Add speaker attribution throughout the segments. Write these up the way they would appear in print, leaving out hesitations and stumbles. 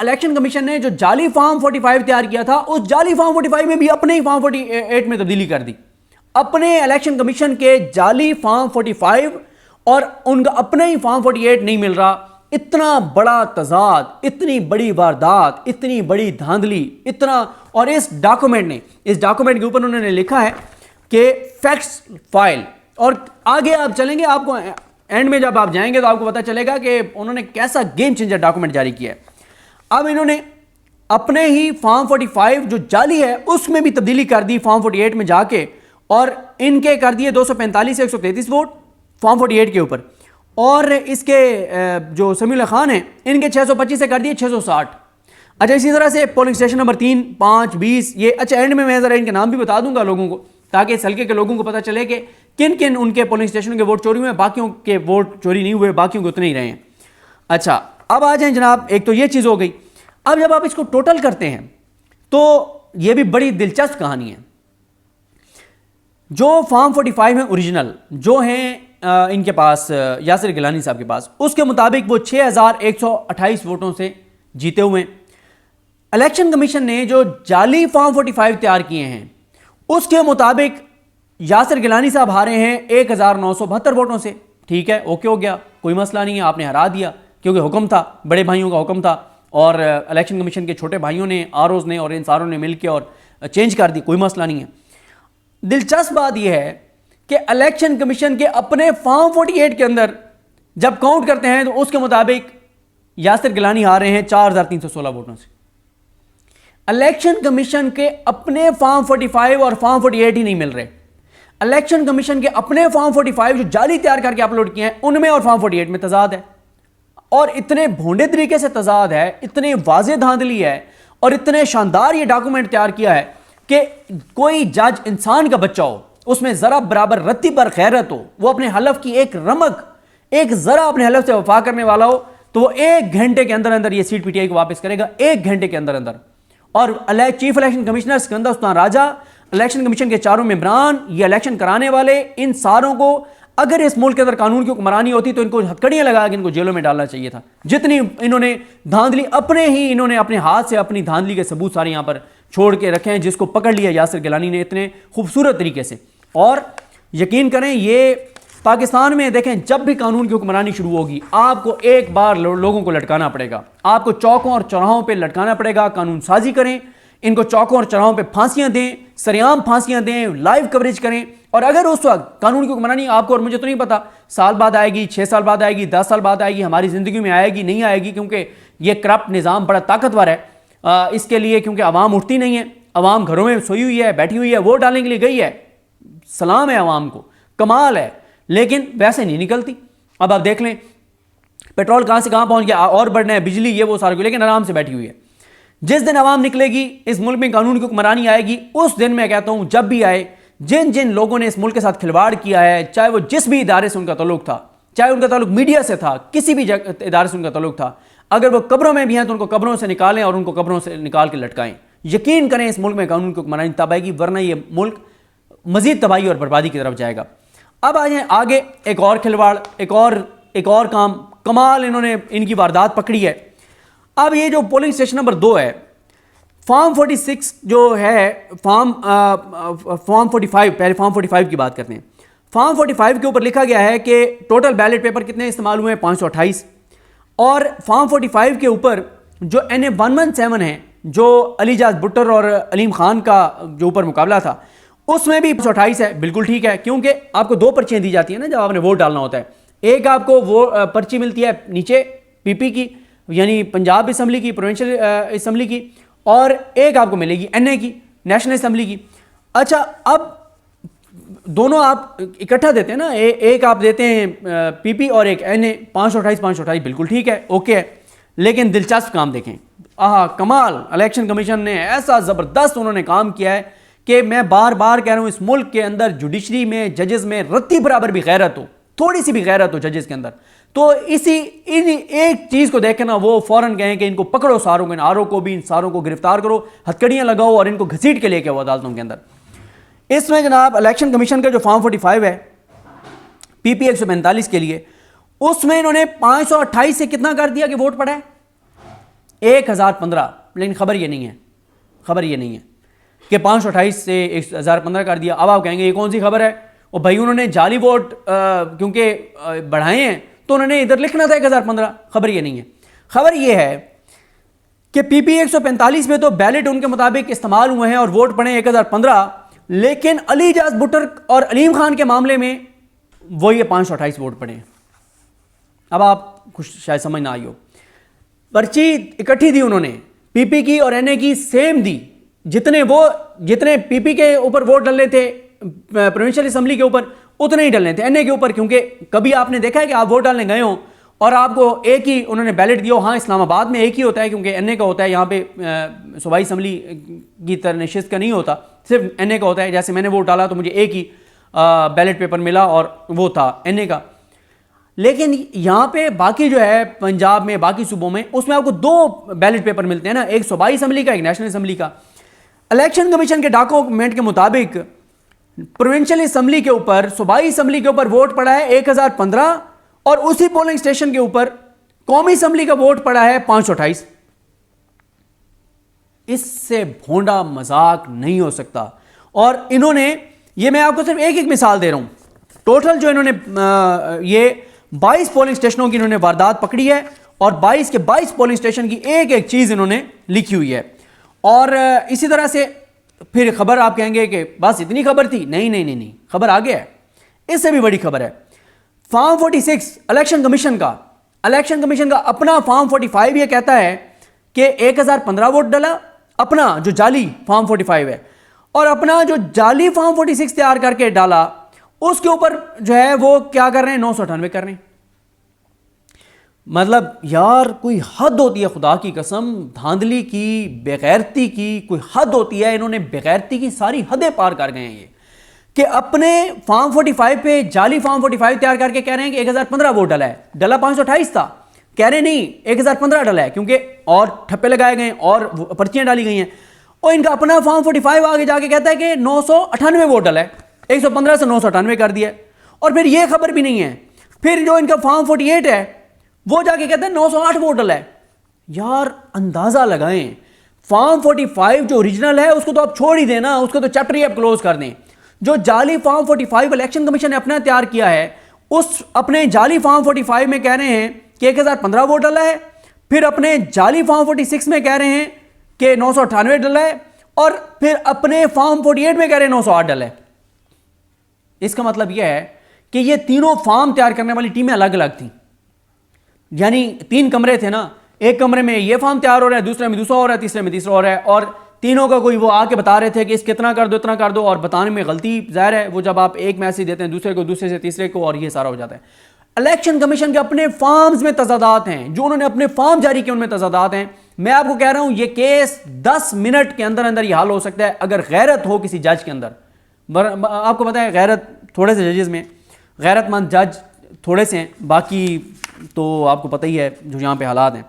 Speaker 1: Election commission ने जो जाली फॉर्म 45 तैयार किया था, उस जाली फॉर्म 45 में भी अपने ही फॉर्म 48 में तब्दीली कर दी। अपने इलेक्शन कमीशन के जाली फॉर्म 45 और उनका अपना ही फॉर्म 48 नहीं मिल रहा। इतना बड़ा तजाद, इतनी बड़ी वारदात, इतनी बड़ी धांधली, इतना। और इस डॉक्यूमेंट के ऊपर उन्होंने लिखा है कि फैक्ट्स फाइल। और आगे आप चलेंगे, आपको एंड में जब आप जाएंगे तो आपको पता चलेगा कि उन्होंने कैसा गेम चेंजर डॉक्यूमेंट जारी किया है। अब इन्होंने अपने ही फॉर्म 45 जो जाली है उसमें भी तब्दीली कर दी फॉर्म 48 में जाके, और इनके कर दिए 245 से 133 वोट फॉर्म 48 के ऊपर। और इसके जो समीउल्लाह खान हैं इनके 625 से कर दिए 660। अच्छा, इसी तरह से पोलिंग स्टेशन नंबर 3, 5, 20 ये। अच्छा, एंड में मैं ज़रा इनके नाम भी बता दूंगा लोगों को, ताकि इस हल्के के लोगों को पता चले कि किन किन उनके पोलिंग स्टेशन के वोट चोरी हुए, बाकियों के वोट चोरी नहीं हुए, बाकियों के उतने ही रहे हैं। अच्छा, अब आ जाएं जनाब, एक तो ये चीज़ हो गई। अब जब आप इसको टोटल करते हैं तो ये भी बड़ी दिलचस्प कहानी है। जो फॉर्म 45 है ओरिजिनल, जो हैं इनके पास यासिर गिलानी साहब के पास, उसके मुताबिक वो 6128 वोटों से जीते हुए। इलेक्शन कमीशन ने जो जाली फॉर्म 45 तैयार किए हैं उसके मुताबिक यासिर गिलानी साहब हारे हैं 1972 वोटों से। ठीक है, ओके हो गया, कोई मसला नहीं है, आपने हरा दिया क्योंकि हुक्म था, बड़े भाइयों का हुक्म था, और इलेक्शन कमीशन के छोटे भाइयों ने, आरओज ने और इन सारों ने मिलकर और चेंज कर दी, कोई मसला नहीं है। दिलचस्प बात यह है कि इलेक्शन कमीशन के अपने फॉर्म 48 के अंदर जब काउंट करते हैं तो उसके मुताबिक यासिर गिलानी हारे हैं 4316 वोटों से। इलेक्शन कमीशन के अपने फॉर्म 45 और फॉर्म 48 ही नहीं मिल रहे। इलेक्शन कमीशन के अपने फॉर्म 45 जो जाली तैयार करके अपलोड किए हैं उनमें और फॉर्म 48 में तजाद है, और इतने भोंडे तरीके से तजाद है, इतने वाज़ेह धांधली है, और इतने शानदार ये डॉक्यूमेंट तैयार किया है कि कोई जज इंसान का बच्चा हो, उसमें जरा बराबर रत्ती पर गैरत हो, वो अपने हलफ की एक रमक, एक जरा अपने हलफ से वफा करने वाला हो, तो वो 1 घंटे के अंदर अंदर ये सीट पीटीआई को वापस करेगा, 1 घंटे के अंदर अंदर। और chief election commissioner Sikandar Usman Raja, election commission के 4 मेंबरान, ये इलेक्शन कराने वाले, इन सारों को अगर इस मुल्क के अंदर कानून की हुक्मरानी होती तो इनको हथकड़ियां लगा के इनको जेलों में डालना चाहिए था। जितनी इन्होंने धांधली इन्होंने अपने हाथ से अपनी धांधली के सबूत सारे यहां पर छोड़ के रखे हैं, जिसको पकड़ लिया यासिर गिलानी ने इतने खूबसूरत तरीके से। और यकीन करें, ये पाकिस्तान में देखें, जब भी कानून की हुक्मरानी शुरू होगी आपको एक बार लोगों को लटकाना पड़ेगा, आपको चौकों और चौराहों पे लटकाना पड़ेगा। कानून साजी करें, इनको चौकों और चौराहों पे फांसियां दें, सरेआम फांसियां दें, लाइव कवरेज करें। और अगर उस वक्त कानून की हुक्मरानी आपको और मुझे तो नहीं पता, साल बाद आएगी, 6 साल बाद आएगी, 10 साल बाद आएगी, हमारी ज़िंदगी में आएगी नहीं आएगी, क्योंकि ये करप्ट निज़ाम बड़ा ताकतवर है इसके लिए, क्योंकि आवाम उठती नहीं है, आवाम घरों में सोई हुई है, बैठी हुई है, वोट डालने के लिए गई है, सलाम है आवाम को, कमाल है, लेकिन वैसे नहीं निकलती। अब आप देख लें पेट्रोल कहां से कहां पहुंच गया, और बढ़ना है, बिजली ये वो सारा कुछ, लेकिन आराम से बैठी हुई है। जिस दिन आवाम निकलेगी, इस मुल्क में कानून की हुक्मरानी आएगी, उस दिन मैं कहता हूं जब भी आए, जिन जिन लोगों ने इस मुल्क के साथ खिलवाड़ किया है, चाहे वो जिस भी इदारे से उनका ताल्लुक था, चाहे उनका ताल्लुक मीडिया से था, किसी भी इदारे से उनका ताल्लुक था, अगर वो कब्रों में भी हैं तो उनको कब्रों से निकालें और उनको कब्रों से निकाल के लटकाएं। यकीन करें इस मुल्क में कानून की हुक्मरानी तब आएगी, वरना ये मुल्क मजीद तबाही और बर्बादी की तरफ जाएगा। अब आ जाए आगे, एक और खिलवाड़, एक और काम कमाल, इन्होंने इनकी वारदात पकड़ी है। अब ये जो पोलिंग स्टेशन नंबर 2 है, फॉर्म 46 जो है, फॉर्म 45, पहले फॉर्म 45 की बात करते हैं। फॉर्म 45 के ऊपर लिखा गया है कि टोटल बैलेट पेपर कितने इस्तेमाल हुए हैं, 528। और फॉर्म 45 के ऊपर जो NA 117 है, जो अलीजाज भुट्टर और अलीम खान का जो ऊपर मुकाबला था, उसमें भी 528 है। बिल्कुल ठीक है, क्योंकि आपको 2 पर्चियाँ दी जाती हैं ना जब आपने वोट डालना होता है। एक आपको वो पर्ची मिलती है नीचे PP की, यानी पंजाब असम्बली की, प्रोविंशियल असम्बली की, और एक आपको मिलेगी NA की, नेशनल असम्बली की। अच्छा, अब दोनों आप इकट्ठा देते हैं ना, एक आप देते हैं PP और एक NA, 528 बिल्कुल ठीक है, ओके है। लेकिन दिलचस्प काम देखें, कमाल, इलेक्शन कमीशन ने ऐसा ज़बरदस्त उन्होंने काम किया है कि मैं बार बार कह रहा हूँ, इस मुल्क के अंदर जुडिशरी में, जजेस में रत्ती बराबर भी गैरत हो, थोड़ी सी भी गैरत हो जजेस के अंदर, तो इन एक चीज़ को देख के ना वो फौरन कहें कि इनको पकड़ो, सारों को, इन आरों को भी, इन सारों को गिरफ्तार करो, हथकड़ियाँ लगाओ और इनको घसीट के लेके वो अदालतों के अंदर। इसमें जनाब इलेक्शन कमीशन का जो फॉर्म 45 है PP 145 के लिए, उसमें इन्होंने 528 से कितना कर दिया कि वोट पड़ा है, 1015, लेकिन खबर ये नहीं है, खबर ये नहीं है कि 528 से 1015 कर दिया। अब आप कहेंगे ये कौन सी खबर है? और भाई उन्होंने जाली वोट क्योंकि बढ़ाए हैं तो उन्होंने इधर लिखना था 1015। खबर ये नहीं है। खबर ये है कि पीपी 145 में तो बैलेट उनके मुताबिक इस्तेमाल हुए हैं और वोट पड़े 1015, लेकिन अली इजाज भुट्टर और अलीम खान के मामले में वो ये 528 वोट पड़े हैं। अब आप कुछ शायद समझ ना आई हो। पर्ची इकट्ठी दी उन्होंने, पीपी की और एनए की सेम दी, जितने पीपी के ऊपर वोट डलने थे प्रोविंशियल असेंबली के ऊपर उतने ही डलने थे एनए के ऊपर। क्योंकि कभी आपने देखा है कि आप वोट डालने गए हो और आपको एक ही उन्होंने बैलेट दिया हो? हाँ, इस्लामाबाद में एक ही होता है क्योंकि एनए का होता है, यहाँ पे सूबाई असेंबली की तरह नशिस्त का नहीं होता, सिर्फ एनए का होता है। जैसे मैंने वोट डाला तो मुझे एक ही बैलेट पेपर मिला और वो था एनए का। लेकिन यहाँ पे बाकी जो है पंजाब में, बाकी सूबों में, उसमें आपको 2 बैलेट पेपर मिलते हैं ना, एक सूबाई असेंबली का, एक नेशनल असेंबली का। इलेक्शन कमीशन के डॉक्यूमेंट के मुताबिक प्रोविंशियल असेंबली के ऊपर, सूबाई असेंबली के ऊपर वोट पड़ा है 1015 और उसी पोलिंग स्टेशन के ऊपर कौमी असेंबली का वोट पड़ा है 528। इससे भोंडा मजाक नहीं हो सकता। और इन्होंने, ये मैं आपको सिर्फ एक मिसाल दे रहा हूं, टोटल जो इन्होंने ये 22 पोलिंग स्टेशनों की इन्होंने वारदात पकड़ी है और 22 के 22 पोलिंग स्टेशन की एक एक चीज इन्होंने लिखी हुई है। और इसी तरह से फिर खबर आप कहेंगे कि बस इतनी खबर थी? नहीं नहीं नहीं नहीं, खबर आगे है, इससे भी बड़ी खबर है। फॉर्म 46 इलेक्शन कमीशन का अपना फॉर्म 45 ये कहता है कि 1015 वोट डाला, अपना जो जाली फॉर्म 45 है, और अपना जो जाली फॉर्म 46 तैयार करके डाला उसके ऊपर जो है वो क्या कर रहे हैं, 998 कर रहे हैं। मतलब यार कोई हद होती है, खुदा की कसम, धांधली की, बेगैरती की कोई हद होती है। इन्होंने बेगैरती की सारी हदें पार कर गए हैं ये, कि अपने फॉर्म 45 पे जाली फॉर्म 45 तैयार करके कह रहे हैं कि 1015 वोट डला है, डला 528 था, कह रहे नहीं 1015 डला है क्योंकि और ठप्पे लगाए गए और पर्चियां डाली गई हैं। और इनका अपना फॉर्म 45 आगे जाके कहता है कि 998 वोट डला है, 115 से 998 कर दिया। और फिर यह खबर भी नहीं है, फिर जो इनका फॉर्म 48 है वो जाके कहता है 908 वोट डला है। यार अंदाजा लगाएं, फॉर्म 45 जो ओरिजिनल है उसको तो आप छोड़ ही देना, उसको तो चैप्टर ही आप क्लोज कर दें। जो जाली फॉर्म 45 इलेक्शन कमीशन ने अपना तैयार किया है, उस अपने जाली फॉर्म 45 में कह रहे हैं कि 1015 वोट डला है, फिर अपने जाली फॉर्म 46 में कह रहे हैं कि 998 डला है, और फिर अपने फॉर्म 48 में कह रहे हैं 908 डला है। इसका मतलब यह है कि ये तीनों फॉर्म तैयार करने वाली टीमें अलग अलग थी। यानी 3 कमरे थे ना, एक कमरे में ये फॉर्म तैयार हो रहा है, दूसरे में दूसरा हो रहा है, तीसरे में तीसरा हो रहा है, और तीनों का कोई वो आके बता रहे थे कि इस कितना कर दो, इतना कर दो, और बताने में गलती जाहिर है वो जब आप एक मैसेज देते हैं दूसरे को, दूसरे से तीसरे को, और ये सारा हो जाता है। इलेक्शन कमीशन के अपने फॉर्म्स में तजादात हैं, जो उन्होंने अपने फॉर्म जारी किए उनमें तजादात हैं। मैं आपको कह रहा हूं ये केस 10 मिनट के अंदर अंदर ये हल हो सकता है अगर गैरत हो किसी जज के अंदर। आपको पता है गैरत थोड़े से जजेस में, गैरतमंद जज थोड़े से हैं, बाकी तो आपको पता ही है जो यहाँ पे हालात हैं।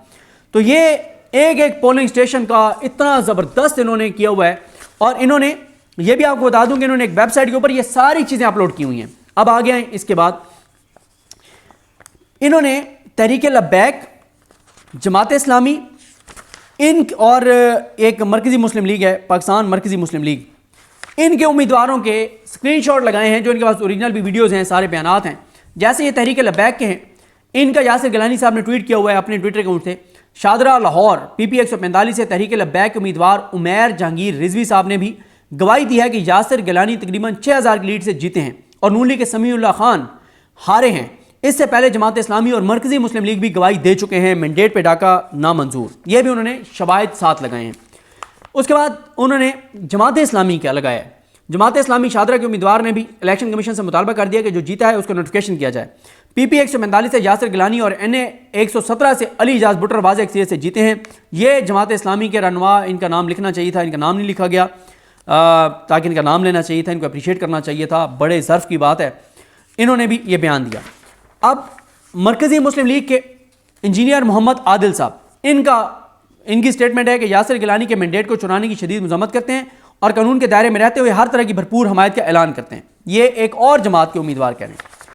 Speaker 1: तो ये एक एक पोलिंग स्टेशन का इतना ज़बरदस्त इन्होंने किया हुआ है। और इन्होंने ये भी आपको बता दूं कि इन्होंने एक वेबसाइट के ऊपर ये सारी चीज़ें अपलोड की हुई हैं। अब आ गए इसके बाद इन्होंने तहरीक लब्बैक, जमात इस्लामी, इन और एक मरकज़ी मुस्लिम लीग है, पाकिस्तान मरकज़ी मुस्लिम लीग, इनके उम्मीदवारों के स्क्रीनशॉट लगाए हैं, जो इनके पास ओरिजिनल भी वीडियोज़ हैं, सारे बयानात हैं। जैसे ये तहरीक लब्बैक के हैं, इनका यासिर गिलानी साहब ने ट्वीट किया हुआ है अपने ट्विटर अकाउंट से। शादरा लाहौर पीपी 145 से तहरीक लब्बैक उम्मीदवार उमैर जहांगीर रिजवी साहब ने भी गवाही दी है कि यासिर गिलानी तकरीबन 6000 की लीड से जीते हैं और नून लीग के समीउल्लाह खान हारे हैं। इससे पहले जमात इस्लामी और मरकज़ी मुस्लिम लीग भी गवाही दे चुके हैं, मैंडेट पे डाका नामंजूर, यह भी उन्होंने शवाहिद साथ लगाए हैं। उसके बाद उन्होंने जमात इस्लामी क्या लगाया, जमात इस्लामी शादरा के उम्मीदवार ने भी इलेक्शन कमीशन से मुतालबा कर दिया कि जो जीता है उसका नोटिफिकेशन किया जाए। पीपी 145 से यासिर गिलानी और एनए 117 से अली इजाज भुट्टर वाज़ेह अक्सरियत से जीते हैं। ये जमात इस्लामी के रहनुमा, इनका नाम लिखना चाहिए था, इनका नाम नहीं लिखा गया, ताकि इनका नाम लेना चाहिए था, इनको अप्रिशिएट करना चाहिए था, बड़े ज़र्फ़ की बात है। इन्होंने भी ये बयान दिया। अब मरकज़ी मुस्लिम लीग के इंजीनियर मोहम्मद आदिल साहब, इनकी स्टेटमेंट है कि यासिर गिलानी के मैंडेट को चुराने की शदीद मज़म्मत करते हैं और कानून के दायरे में रहते हुए हर तरह की भरपूर हमायत का ऐलान करते हैं। ये एक और जमात के उम्मीदवार कह रहे हैं।